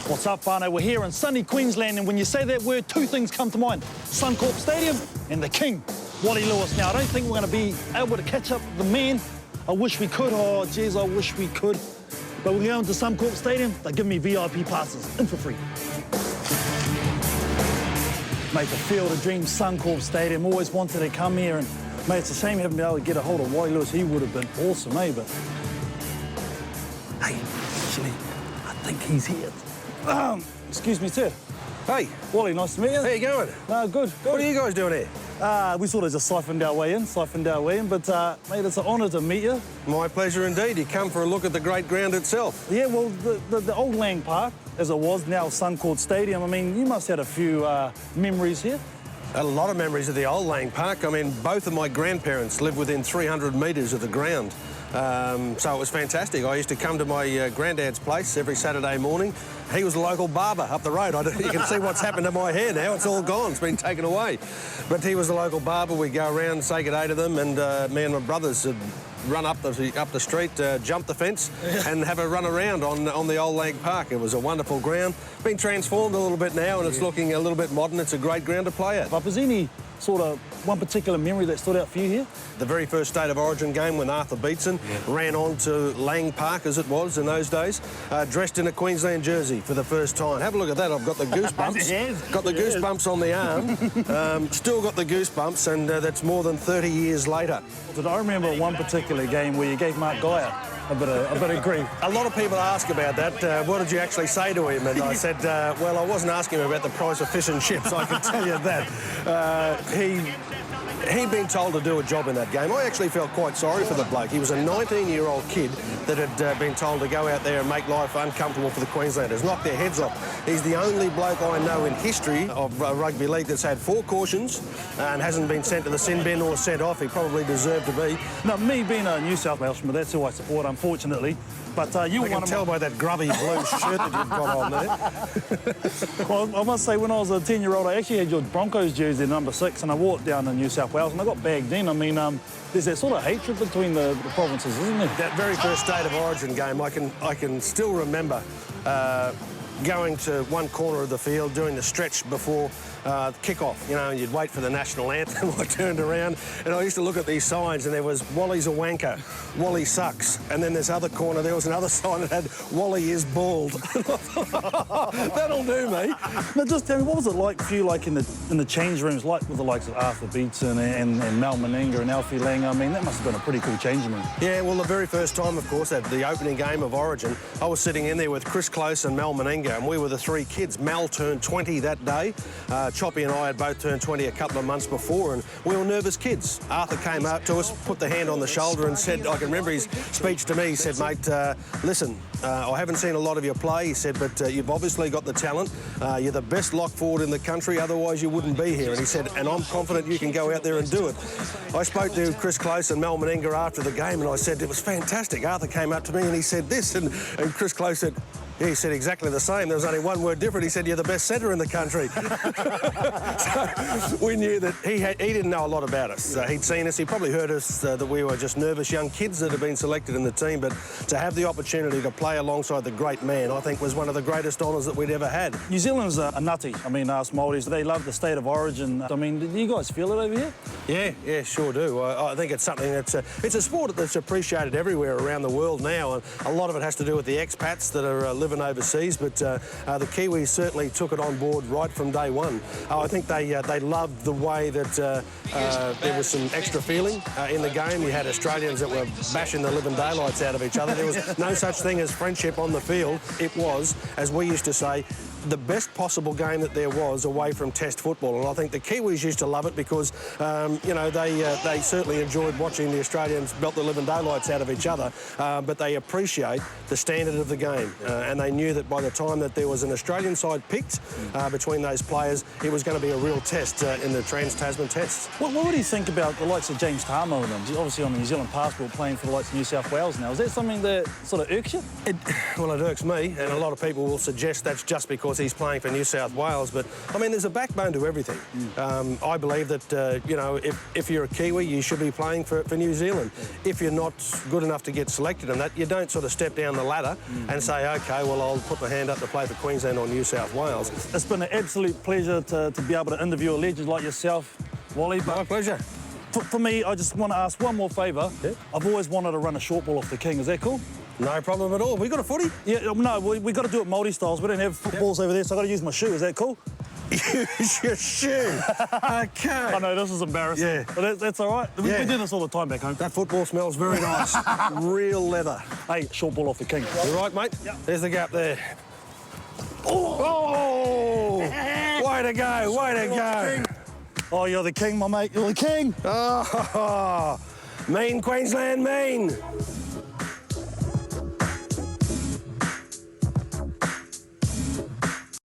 What's up, whānau? We're here in sunny Queensland, and when you say that word, two things come to mind. Suncorp Stadium and the King, Wally Lewis. Now, I don't think we're going to be able to catch up with the man. I wish we could. Oh, geez, I wish we could. But we're going to Suncorp Stadium. They're giving me VIP passes, in for free. Mate, the Field of Dreams, Suncorp Stadium. Always wanted to come here, and, mate, it's a shame you haven't been able to get a hold of Wally Lewis. He would have been awesome, eh? But, hey, actually, I think he's here. Excuse me, sir. Hey. Wally, nice to meet you. How you going? No, good. What are you guys doing here? We sort of just siphoned our way in, but, mate, it's an honour to meet you. My pleasure indeed. You come for a look at the great ground itself. Yeah, well, the old Lang Park, as it was, now Suncorp Stadium, I mean, you must have had a few memories here. A lot of memories of the old Lang Park. I mean, both of my grandparents lived within 300 metres of the ground. So it was fantastic. I used to come to my granddad's place every Saturday morning. He was a local barber up the road. You can see what's happened to my hair now. It's all gone. It's been taken away. But he was a local barber. We'd go around, say good day to them, and me and my brothers would run up the street, jump the fence, and have a run around on the old Lang Park. It was a wonderful ground. Been transformed a little bit now, and it's looking a little bit modern. It's a great ground to play at. But was any sort of one particular memory that stood out for you here? The very first State of Origin game when Arthur Beetson ran on to Lang Park, as it was in those days, dressed in a Queensland jersey for the first time. Have a look at that. I've got the goosebumps. Yes. Got the goosebumps on the arm. Still got the goosebumps, and that's more than 30 years later. Did I remember one particular game where you gave Mark Geyer a bit of grief? A lot of people ask about that. What did you actually say to him? And I said, well, I wasn't asking him about the price of fish and chips, I can tell you that. He'd been told to do a job in that game. I actually felt quite sorry for the bloke. He was a 19-year-old kid that had been told to go out there and make life uncomfortable for the Queenslanders, knock their heads off. He's the only bloke I know in history of Rugby League that's had 4 cautions and hasn't been sent to the sin bin or sent off. He probably deserved to be. Now, me being a New South Welshman, that's who I support, unfortunately. But you I can tell by that grubby blue shirt that you've got on there. Well, I must say, when I was a 10-year-old, I actually had your Broncos jersey, number 6, and I wore it down in New South Wales, and I got bagged in. I mean, there's that sort of hatred between the provinces, isn't there? That very first State of Origin game, I can still remember going to one corner of the field, doing the stretch before kick-off, you know, and you'd wait for the national anthem. I turned around and I used to look at these signs, and there was Wally's a wanker, Wally sucks, and then this other corner there was another sign that had Wally is bald. That'll do me. Now, just tell me, what was it like for you, like in the change rooms, like with the likes of Arthur Beetson and Mal Meninga and Alfie Lang? I mean, that must have been a pretty cool changing room. Yeah, well, the very first time, of course, at the opening game of Origin, I was sitting in there with Chris Close and Mal Meninga, and we were the 3 kids. Mal turned 20 that day. Choppy and I had both turned 20 a couple of months before, and we were nervous kids. Arthur came up to us, put the hand on the shoulder and said, I can remember his speech to me, he said, mate, listen, I haven't seen a lot of your play, he said, but you've obviously got the talent. You're the best lock forward in the country, otherwise you wouldn't be here. And he said, and I'm confident you can go out there and do it. I spoke to Chris Close and Mal Meninga after the game, and I said, it was fantastic. Arthur came up to me and he said this, and Chris Close said, yeah, he said exactly the same. There was only one word different. He said, you're the best centre in the country. So we knew that he didn't know a lot about us. He'd seen us. He probably heard us that we were just nervous young kids that had been selected in the team. But to have the opportunity to play alongside the great man, I think was one of the greatest honours that we'd ever had. New Zealand's a nutty. I mean, us Māoris, they love the State of Origin. I mean, do you guys feel it over here? Yeah, sure do. I think it's something that's it's a sport that's appreciated everywhere around the world now, and a lot of it has to do with the expats that are living overseas, but the Kiwis certainly took it on board right from day one. I think they loved the way that there was some extra feeling in the game. You had Australians that were bashing the living daylights out of each other. There was no such thing as friendship on the field. It was, as we used to say, the best possible game that there was away from Test football, and I think the Kiwis used to love it because, you know, they certainly enjoyed watching the Australians belt the living daylights out of each other, but they appreciate the standard of the game, and they knew that by the time that there was an Australian side picked between those players, it was going to be a real test in the Trans-Tasman tests. What do you think about the likes of James Tarmo and them? Obviously on the New Zealand passport, playing for the likes of New South Wales now. Is that something that sort of irks you? Well, it irks me, and a lot of people will suggest that's just because course, he's playing for New South Wales. But, I mean, there's a backbone to everything. I believe that, you know, if you're a Kiwi, you should be playing for New Zealand. If you're not good enough to get selected in that, you don't sort of step down the ladder and say, OK, well, I'll put my hand up to play for Queensland or New South Wales. It's been an absolute pleasure to be able to interview a legend like yourself, Wally. My pleasure. For me, I just want to ask one more favour. Yeah. I've always wanted to run a short ball off the King. Is that cool? No problem at all. We got a footy? Yeah, no, we got to do it Māori styles. We don't have footballs over there, so I've got to use my shoe. Is that cool? Use your shoe. OK. I know, this is embarrassing. Yeah. But that's all right. We do this all the time back home. That football smells very nice. Real leather. Hey, short ball off the King. You right, mate? Yep. There's the gap there. Oh! Way to go, way to go. Oh, you're the King, my mate. You're the King. Oh, mean Queensland, mean.